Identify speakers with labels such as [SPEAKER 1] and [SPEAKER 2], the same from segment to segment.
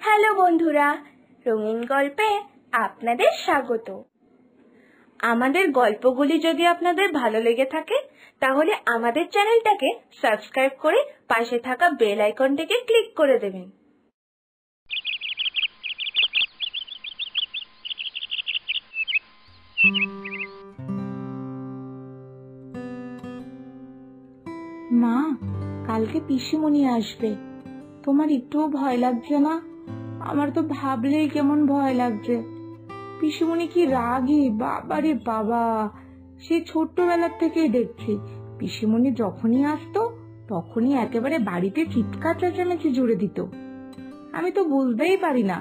[SPEAKER 1] Hello বন্ধুরা, রঙিন গল্পে আপনাদের স্বাগত। আমাদের গল্পগুলি যদি আপনাদের ভালো লেগে থাকে তাহলে আমাদের চ্যানেলটাকে সাবস্ক্রাইব করে পাশে থাকা বেল আইকনটিকে ক্লিক করে দেবেন।
[SPEAKER 2] মা, কালকে পিসিমণি আসবে, তোমার একটুও ভয় লাগছে না? আমার তো ভাবলেই কেমন ভয় লাগছে। পিসিমণি কি রাগী, বাবারে বাবা! সেই ছোট্টবেলার থেকেই দেখছি পিসিমণি যখনই আসতো তখনই একেবারে বাড়িতে চিৎকার চেঁচামেচি জুড়ে দিত। আমি তো বুঝতেই পারি না,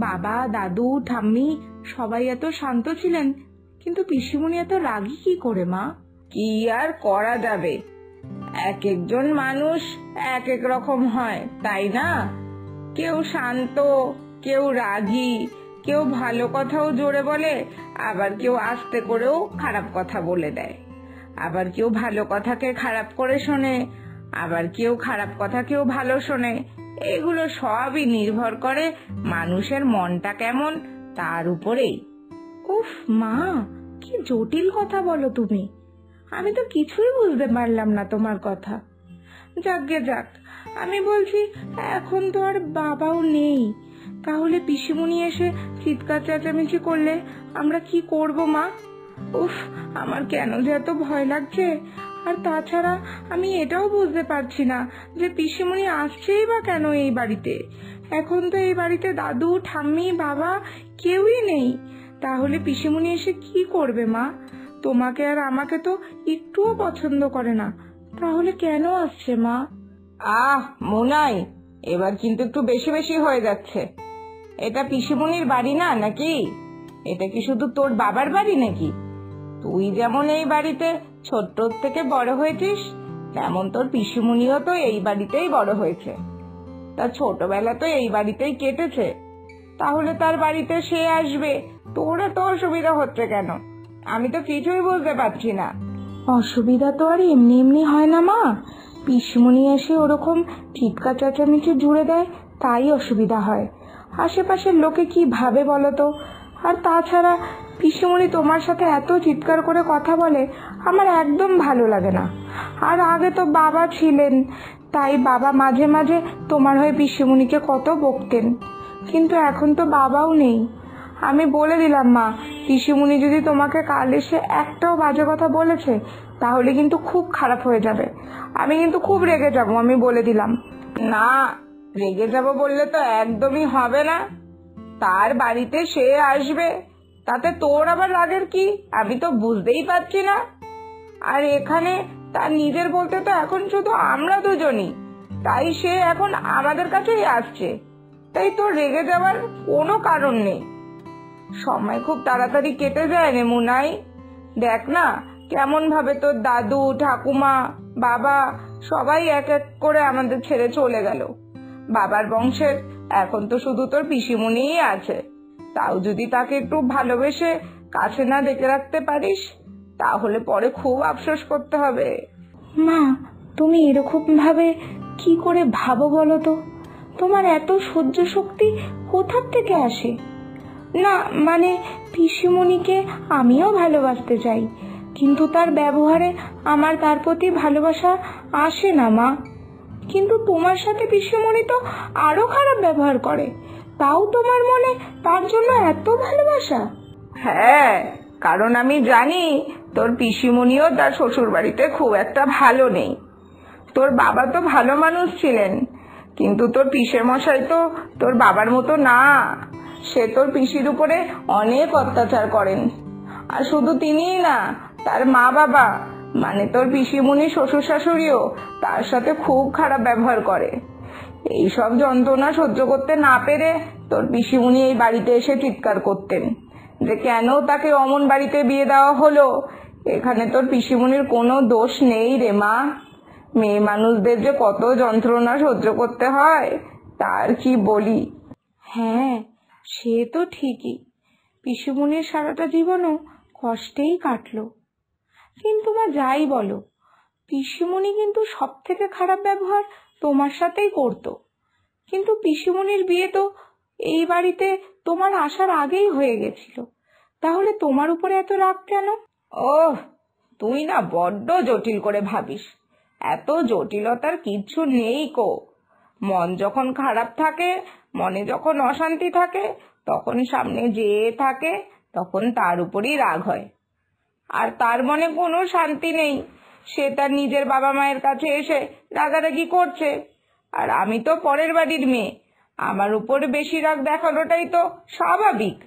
[SPEAKER 2] বাবা, দাদু, ঠাম্মি সবাই এত শান্ত ছিলেন, কিন্তু পিসিমণি এত রাগী কি করে? মা,
[SPEAKER 3] কি আর করা যাবে, এক একজন মানুষ এক এক রকম হয়, তাই না? কেউ শান্ত, কেউ রাগী, কেউ ভালো কথাও জোরে বলে, আবার কেউ আস্তে করেও খারাপ কথা বলে দেয়। আবার কেউ ভালো কথাকে খারাপ করে শোনে, আবার কেউ খারাপ কথাকেও ভালো শোনে। এগুলো সবই নির্ভর করে মানুষের মনটা কেমন তার উপরেই।
[SPEAKER 2] উফ মা, কি জটিল কথা বলো তুমি! আমি তো কিছুই বুঝতে পারলাম না তোমার কথা। যাকগে যাক, আমি বলছি এখন তো আর বাবাও নেই, তাহলে পিসিমণি এসে চিৎকার চেঁচামেচি করলে আমরা কি করব মা? উফ, আমার কেন যে এত ভয় লাগছে। আর তাছাড়া আমি এটাও বুঝতে পারছি না যে পিসিমণি আসছেই বা কেন এই বাড়িতে। এখন তো এই বাড়িতে দাদু, ঠাম্মি, বাবা কেউই নেই, তাহলে পিসিমণি এসে কি করবে মা? তোমাকে আর আমাকে তো একটুও পছন্দ করে না, তাহলে কেন আসছে মা?
[SPEAKER 3] মোনাই, এবার কিন্তু একটু বেশি বেশি হয়ে যাচ্ছে। এটা পিসিমণির বাড়ি না নাকি? এটা কি শুধু তোর বাবার বাড়ি নাকি? তুই যেমন এই বাড়িতে ছোট্ট থেকে বড় হয়েছিস, তেমন তোর পিসিমণিও তো এই বাড়িতেই বড় হয়েছে। তার ছোটবেলা তো এই বাড়িতেই কেটেছে, তাহলে তার বাড়িতে সে আসবে, তোর এত অসুবিধা হচ্ছে কেন? আমি তো কিছুই বুঝতে পারছি না।
[SPEAKER 2] অসুবিধা তো আর এমনি এমনি হয় না মা, পিসিমণি এসে ওরকম চিৎকার চেঁচামেচি জুড়ে দেয়, তাই অসুবিধা হয়। আশেপাশের লোকে কি ভাবে বলো তো? আর তাছাড়া পিসিমণি তোমার সাথে এত চিৎকার করে কথা বলে, আমার একদম ভালো লাগে না। আর আগে তো বাবা ছিলেন, তাই বাবা মাঝে মাঝে তোমার হয়ে পিসিমণিকে কত বকতেন, কিন্তু এখন তো বাবাও নেই। আমি বলে দিলাম মা, পিসিমণি যদি তোমাকে কাল এসে একটাও বাজে কথা বলেছে তাহলে কিন্তু খুব খারাপ হয়ে যাবে। আমি কিন্তু খুব রেগে যাবো, আমি বলে দিলাম।
[SPEAKER 3] না, রেগে যাব বললে তো একদমই হবে না। তার বাড়িতে সে আসবে, তাতে তোর আবার রাগের কি? আমি তো বুঝতেই পারছি না। আর এখানে তার নিজের বলতে তো এখন শুধু আমরা দুজনই, তাই সে এখন আমাদের কাছেই আসছে, তাই তোর রেগে যাওয়ার কোনো কারণ নেই। সময় খুব তাড়াতাড়ি কেটে যায় রে মুনাই। দেখ না কেমন ভাবে তোর দাদু, ঠাকুমা, বাবা সবাই এক এক করে আমাদের ছেড়ে চলে গেল। বাবার বংশের এখন তো শুধু তোর পিসিমণিই আছে, তাও যদি তাকে একটু ভালোবেসে কাছে না ডেকে রাখতে পারিস তাহলে পরে খুব আফসোস করতে হবে।
[SPEAKER 2] মা, তুমি এরকম ভাবে কি করে ভাবো বলো তো? তোমার এত সহ্য শক্তি কোথা থেকে আসে? না মানে, পিসিমণিকে আমিও ভালোবাসতে চাই, কিন্তু তার ব্যবহারে আমার তার প্রতি ভালোবাসা আসে না মা। কিন্তু তোমার সাথে পিসিমণি তো আরো খারাপ ব্যবহার করে, তাও তোমার মনে তার জন্য এত ভালোবাসা?
[SPEAKER 3] হ্যাঁ, কারণ আমি জানি তোর পিসিমণিও তার শ্বশুর বাড়িতে খুব একটা ভালো নেই। তোর বাবা তো ভালো মানুষ ছিলেন, কিন্তু তোর পিসে মশাই তো তোর বাবার মতো না। সে তোর পিসির উপরে অনেক অত্যাচার করেন। আর শুধু তিনিই না, তার মা বাবা মানে তোর পিসিমণি শ্বশুর শাশুড়িও তার সাথে খুব খারাপ ব্যবহার করে। এইসব যন্ত্রণা সহ্য করতে না পেরে তোর পিসিমণি এই বাড়িতে এসে চিৎকার করতেন যে কেন তাকে অমন বাড়িতে বিয়ে দেওয়া হলো। এখানে তোর পিসিমণির কোনো দোষ নেই রে মা। মেয়ে মানুষদের যে কত যন্ত্রণা সহ্য করতে হয় তার কি বলি।
[SPEAKER 2] হ্যাঁ, সে তো ঠিকই, পিসিমণির সারাটা জীবনও কষ্টেই কাটলো। কিন্তু মা যাই বলো, পিসিমণি কিন্তু সব থেকে খারাপ ব্যবহার তোমার সাথেই করতো। কিন্তু পিসিমণির বিয়ে তো এই বাড়িতে তোমার আসার আগেই হয়ে গেছিল, তাহলে তোমার উপরে এত রাগ কেন?
[SPEAKER 3] ওহ, তুই না বড্ড জটিল করে ভাবিস। এত জটিলতার কিচ্ছু নেই কো। মন যখন খারাপ থাকে, মনে যখন অশান্তি থাকে, তখন সামনে যে থাকে তখন তার উপরই রাগ হয়। আর তার মনে কোনো শান্তি নেই, সে তার নিজের বাবা মায়ের কাছে এসে রাগারাগি করছে। আর আমি তো পরের বাড়ির মেয়ে, আমার উপর বেশি রাগ দেখানোটাই তো স্বাভাবিক।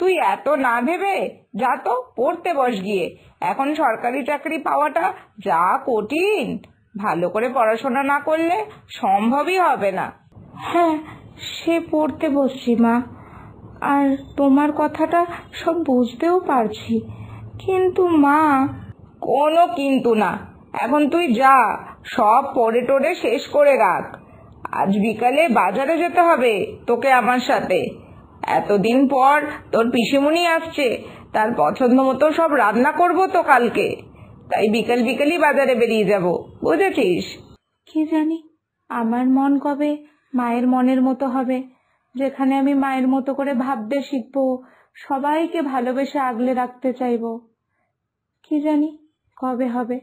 [SPEAKER 3] তুই এত না ভেবে যা তো পড়তে বস গিয়ে। এখন সরকারি চাকরি পাওয়াটা যা কঠিন, ভালো করে পড়াশোনা না করলে সম্ভবই হবে না।
[SPEAKER 2] হ্যাঁ, সে পড়তে বসছি মা, আর তোমার কথাটা সব বুঝতেও পারছি, কিন্তু মা।
[SPEAKER 3] কোনো কিন্তু না, এখন তুই যা, সব পড়ে টোড়ে শেষ করে রাখ। আজ বিকালে বাজারে যেতে হবে তোকে আমার সাথে। এতদিন পর তোর পিসিমণি আসছে, তার পছন্দ মতো সব রান্না করবো তো কালকে, তাই বিকেল বিকেলই বাজারে বেরিয়ে যাব, বুঝেছিস?
[SPEAKER 2] কি জানি আমার মন কবে মায়ের মনের মতো হবে, যেখানে আমি মায়ের মতো করে ভাবতে শিখবো, সবাইকে ভালোবেসে আগলে রাখতে চাইবো। কি জানি কবে হবে।